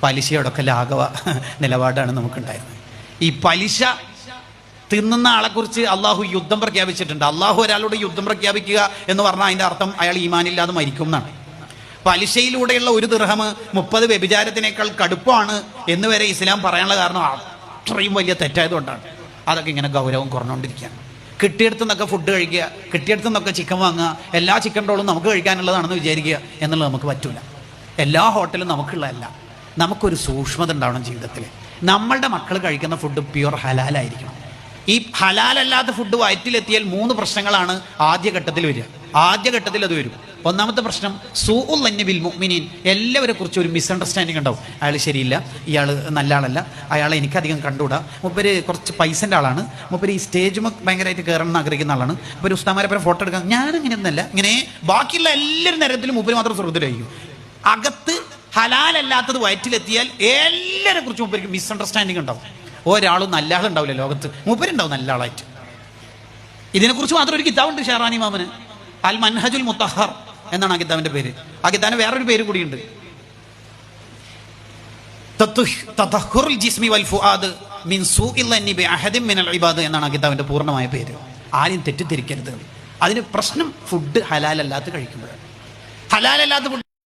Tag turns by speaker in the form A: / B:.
A: പലിശയോടൊക്കെ ലാഘവ നിലപാടാണ് നമുക്കുണ്ടായിരുന്നത്. ഈ പലിശ തിന്നുന്ന ആളെക്കുറിച്ച് അള്ളാഹു യുദ്ധം പ്രഖ്യാപിച്ചിട്ടുണ്ട്. അള്ളാഹു ഒരാളോട് യുദ്ധം പ്രഖ്യാപിക്കുക എന്ന് പറഞ്ഞാൽ അതിൻ്റെ അർത്ഥം അയാൾ ഈമാനില്ലാതെ മരിക്കും എന്നാണ്. പലിശയിലൂടെയുള്ള ഒരു ദിർഹം 30 വ്യഭിചാരത്തിനേക്കാൾ കടുപ്പമാണ് എന്ന് വരെ ഇസ്ലാം പറയാനുള്ള കാരണം അത്രയും വലിയ തെറ്റായതുകൊണ്ടാണ്. അതൊക്കെ ഇങ്ങനെ ഗൗരവം കുറഞ്ഞുകൊണ്ടിരിക്കുകയാണ്. കിട്ടിയെടുത്തു നിന്നൊക്കെ ഫുഡ് കഴിക്കുക, കിട്ടിയെടുത്തു നിന്നൊക്കെ ചിക്കൻ വാങ്ങുക, എല്ലാ ചിക്കൻ റോളും നമുക്ക് കഴിക്കാനുള്ളതാണെന്ന് വിചാരിക്കുക എന്നുള്ളത് നമുക്ക് പറ്റൂല. എല്ലാ ഹോട്ടലും നമുക്കുള്ളതല്ല. നമുക്കൊരു സൂക്ഷ്മത ഉണ്ടാവണം ജീവിതത്തിൽ. നമ്മളുടെ മക്കൾ കഴിക്കുന്ന ഫുഡ് പ്യുവർ ഹലാലായിരിക്കണം. ഈ ഹലാലല്ലാത്ത ഫുഡ് വയറ്റിലെത്തിയാൽ 3 പ്രശ്നങ്ങളാണ് ആദ്യഘട്ടത്തിൽ വരിക. ആദ്യഘട്ടത്തിൽ അത് വരും. ഒന്നാമത്തെ പ്രശ്നം സൂഉൽ അന്നി ബിൽ മുഅ്മിനീൻ. എല്ലാവരെ കുറിച്ച് ഒരു മിസ്അണ്ടർസ്റ്റാൻഡിങ് ഉണ്ടാവും. അയാൾ ശരിയില്ല, ഇയാൾ നല്ല ആളല്ല, അയാളെ എനിക്കധികം കണ്ടുകൂടാ, മൂപ്പര് കുറച്ച് പൈസൻ്റെ ആളാണ്, മൂപ്പര് ഈ സ്റ്റേജ് ഭയങ്കരമായിട്ട് കയറണം എന്ന് ആഗ്രഹിക്കുന്ന ആളാണ്, മൂപ്പര് ഉസ്താമാരെ പോലെ ഫോട്ടോ എടുക്കാൻ. ഞാനങ്ങനെയൊന്നല്ല. ഇങ്ങനെ ബാക്കിയുള്ള എല്ലാവരും നേരത്തിലും മൂപ്പര് മാത്രം സ്വർഗ്ഗത്തിലായിരിക്കും. അകത്ത് ഹലാലല്ലാത്തത് വയറ്റിലെത്തിയാൽ എല്ലാവരെ കുറിച്ച് മൂപ്പർക്ക് മിസ്അണ്ടർസ്റ്റാൻഡിങ് ഉണ്ടാവും. ഒരാളും നല്ല ആളുണ്ടാവില്ല ലോകത്ത്, മൂപ്പരുണ്ടാവും നല്ല ആളായിട്ട്. ഇതിനെക്കുറിച്ച് മാത്രം ഒരു കിതാബുണ്ട് ഷെഹറാനി ഇമാമിന്, അൽ മൻഹജുൽ മുത്തഹർ എന്നാണ് ആ കിതാബിന്റെ പേര്. ആ കിതാബിന് വേറൊരു പേര് കൂടിയുണ്ട്, തതഹുറുൽ ജിസ്മി വൽ ഫുആദ് മിൻ സൂഇൽ അന്നി ബി അഹദിൻ മിനൽ ഇബാദ് എന്നാണ് ആ കിതാബിന്റെ പൂർണ്ണമായ പേര്. ആരും തെറ്റിദ്ധരിക്കരുത്. അതിന് പ്രശ്നം ഫുഡ് ഹലാലല്ലാത്ത കഴിക്കുമ്പോഴാണ്. ഹലാലല്ലാത്ത ഫുഡ്